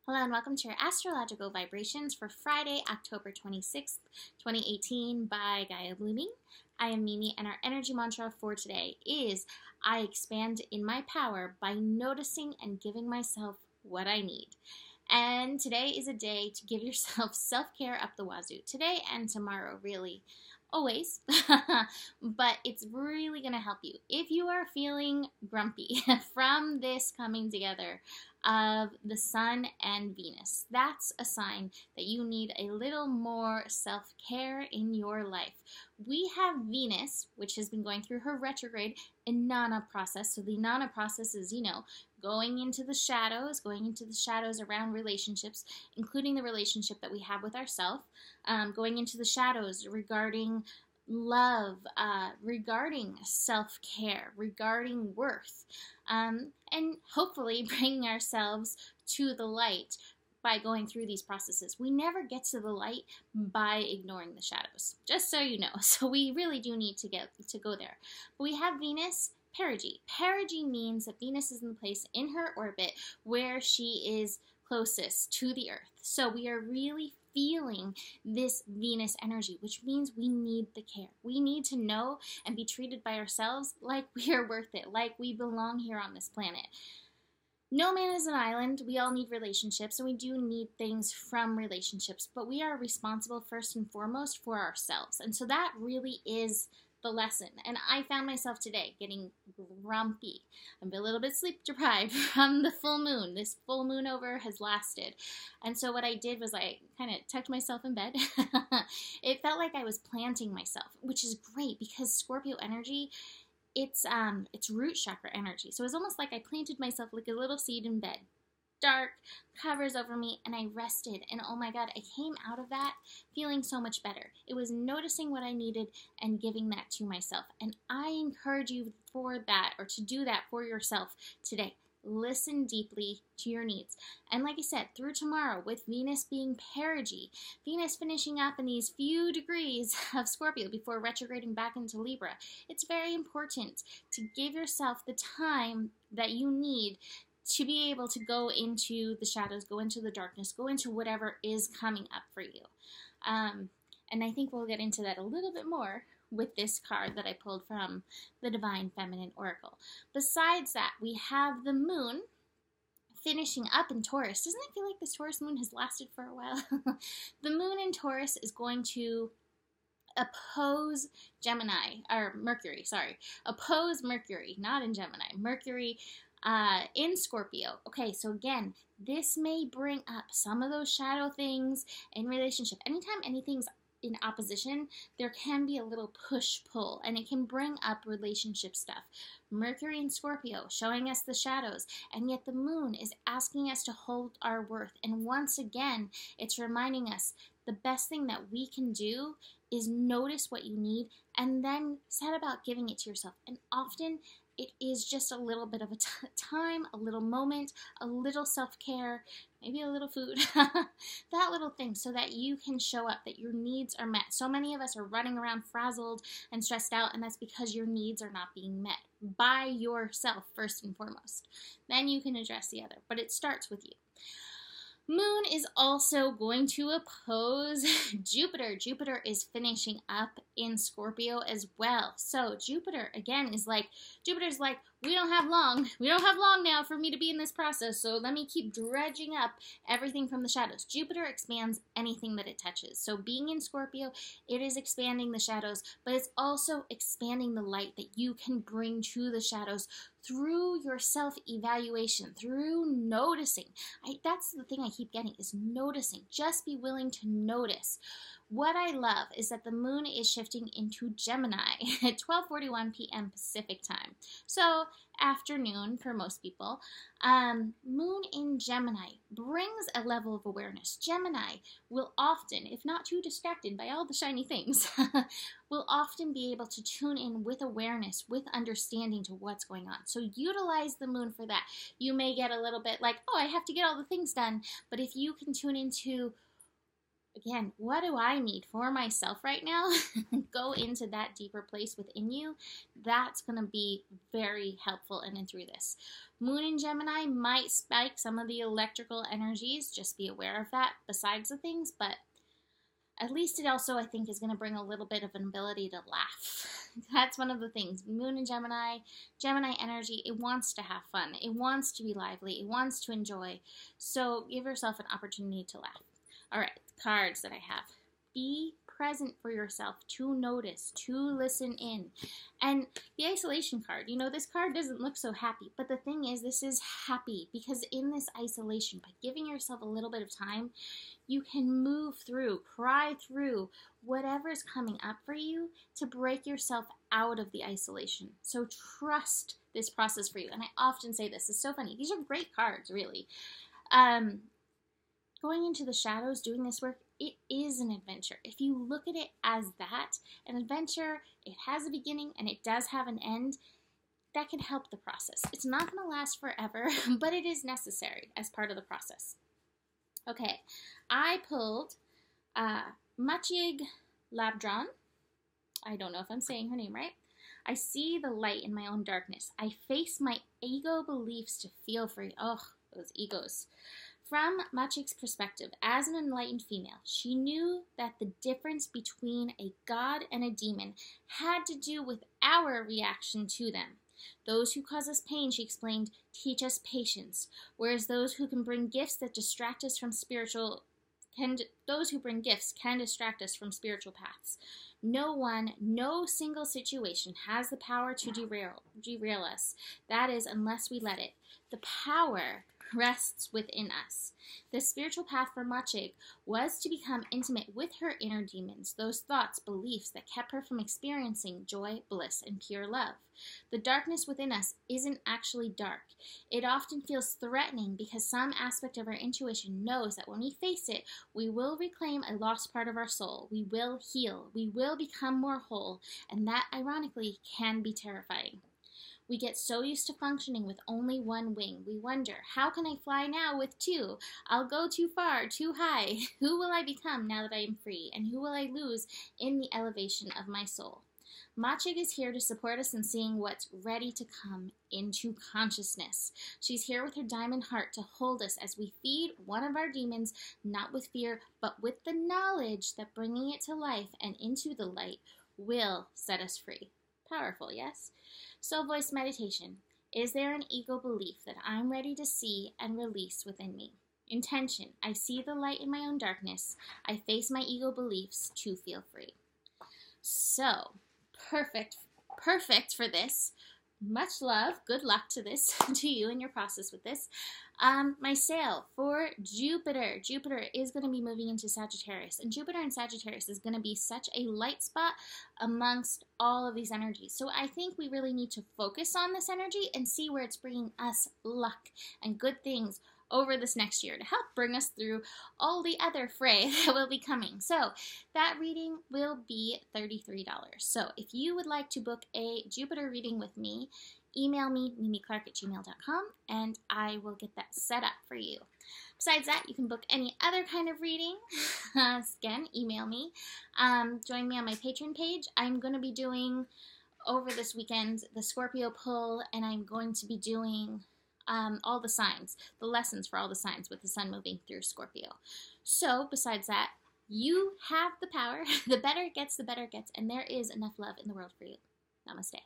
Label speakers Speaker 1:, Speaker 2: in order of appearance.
Speaker 1: Hello and welcome to your astrological vibrations for Friday, October 26th, 2018 by Gaia Blooming. I am Mimi and our energy mantra for today is I expand in my power by noticing and giving myself what I need. And today is a day to give yourself self-care up the wazoo. Today and tomorrow, really. Always. But it's really going to help you. If you are feeling grumpy from this coming together of the Sun and Venus, that's a sign that you need a little more self-care in your life. We have Venus, which has been going through her retrograde Inanna process. So the Inanna process is, going into the shadows around relationships, including the relationship that we have with ourselves, going into the shadows regarding love, regarding self-care, regarding worth, and hopefully bringing ourselves to the light by going through these processes. We never get to the light by ignoring the shadows, just so you know. So we really do need to go there. But we have Venus perigee. Perigee means that Venus is in the place in her orbit where she is closest to the Earth. So we are really feeling this Venus energy, which means we need the care. We need to know and be treated by ourselves like we are worth it, like we belong here on this planet. No man is an island. We all need relationships, and we do need things from relationships, but we are responsible first and foremost for ourselves. And so that really is the lesson. And I found myself today getting grumpy. I'm a little bit sleep deprived from the full moon. This full moon over has lasted. And so what I did was I kind of tucked myself in bed. It felt like I was planting myself, which is great because Scorpio energy, it's root chakra energy. So it was almost like I planted myself like a little seed in bed. Dark, covers over me, and I rested. And oh my God, I came out of that feeling so much better. It was noticing what I needed and giving that to myself. And I encourage you for that, or to do that for yourself today. Listen deeply to your needs. And like I said, through tomorrow, with Venus being perigee, Venus finishing up in these few degrees of Scorpio before retrograding back into Libra, it's very important to give yourself the time that you need to be able to go into the shadows, go into the darkness, go into whatever is coming up for you. And I think we'll get into that a little bit more with this card that I pulled from the Divine Feminine Oracle. Besides that, we have the moon finishing up in Taurus. Doesn't it feel like this Taurus moon has lasted for a while? The moon in Taurus is going to oppose oppose Mercury, not in Gemini, Mercury in Scorpio. Okay, so again, this may bring up some of those shadow things in relationship. Anytime anything's in opposition, there can be a little push-pull, and it can bring up relationship stuff. Mercury in Scorpio showing us the shadows, and yet the moon is asking us to hold our worth. And once again, it's reminding us the best thing that we can do is notice what you need and then set about giving it to yourself. And often it is just a little bit of a time, a little moment, a little self-care, maybe a little food, that little thing, so that you can show up, that your needs are met. So many of us are running around frazzled and stressed out, and that's because your needs are not being met by yourself first and foremost. Then you can address the other, but it starts with you. Moon is also going to oppose Jupiter. Jupiter is finishing up in Scorpio as well. So Jupiter, again, Jupiter's like, we don't have long now for me to be in this process, so let me keep dredging up everything from the shadows. Jupiter expands anything that it touches. So being in Scorpio, it is expanding the shadows, but it's also expanding the light that you can bring to the shadows through your self-evaluation, through noticing. That's the thing I keep getting, is noticing. Just be willing to notice. What I love is that the moon is shifting into Gemini at 12:41 p.m. Pacific time. So afternoon for most people. Moon in Gemini brings a level of awareness. Gemini will often, if not too distracted by all the shiny things, will often be able to tune in with awareness, with understanding to what's going on. So utilize the moon for that. You may get a little bit like, oh, I have to get all the things done. But if you can tune into again, what do I need for myself right now? Go into that deeper place within you. That's going to be very helpful in and through this. Moon in Gemini might spike some of the electrical energies. Just be aware of that besides the things, but at least it also, I think, is going to bring a little bit of an ability to laugh. That's one of the things. Moon in Gemini, Gemini energy, it wants to have fun. It wants to be lively. It wants to enjoy. So give yourself an opportunity to laugh. All right, cards that I have. Be present for yourself, to notice, to listen in. And the isolation card, you know, this card doesn't look so happy, but the thing is, this is happy because in this isolation, by giving yourself a little bit of time, you can move through, pry through whatever's coming up for you to break yourself out of the isolation. So trust this process for you. And I often say this, it's so funny. These are great cards, really. Going into the shadows, doing this work, it is an adventure. If you look at it as that, an adventure, it has a beginning and it does have an end, that can help the process. It's not going to last forever, but it is necessary as part of the process. Okay, I pulled Machig Labdron. I don't know if I'm saying her name right. I see the light in my own darkness. I face my ego beliefs to feel free. Oh, those egos. From Machig's perspective, as an enlightened female, she knew that the difference between a god and a demon had to do with our reaction to them. Those who cause us pain, she explained, teach us patience, whereas those who can bring gifts that distract us from those who bring gifts can distract us from spiritual paths. No single situation has the power to derail us. That is, unless we let it. The power rests within us. The spiritual path for Machig was to become intimate with her inner demons, those thoughts, beliefs that kept her from experiencing joy, bliss, and pure love. The darkness within us isn't actually dark. It often feels threatening because some aspect of our intuition knows that when we face it, we will reclaim a lost part of our soul. We will heal. We will become more whole, and that, ironically, can be terrifying. We get so used to functioning with only one wing. We wonder, how can I fly now with two? I'll go too far, too high. Who will I become now that I am free? And who will I lose in the elevation of my soul? Machig is here to support us in seeing what's ready to come into consciousness. She's here with her diamond heart to hold us as we feed one of our demons, not with fear, but with the knowledge that bringing it to life and into the light will set us free. Powerful, yes? Soul voice meditation. Is there an ego belief that I'm ready to see and release within me? Intention. I see the light in my own darkness. I face my ego beliefs to feel free. So, perfect for this. Much love. Good luck to this, to you in your process with this. My sale for Jupiter. Jupiter is going to be moving into Sagittarius, and Jupiter in Sagittarius is going to be such a light spot amongst all of these energies. So I think we really need to focus on this energy and see where it's bringing us luck and good things over this next year to help bring us through all the other fray that will be coming. So that reading will be $33. So if you would like to book a Jupiter reading with me, email me, mimiclark@gmail.com, and I will get that set up for you. Besides that, you can book any other kind of reading. Again, email me. Join me on my Patreon page. I'm going to be doing, over this weekend, the Scorpio pull, and I'm going to be doing all the signs, the lessons for all the signs with the sun moving through Scorpio. So, besides that, you have the power. The better it gets, and there is enough love in the world for you. Namaste.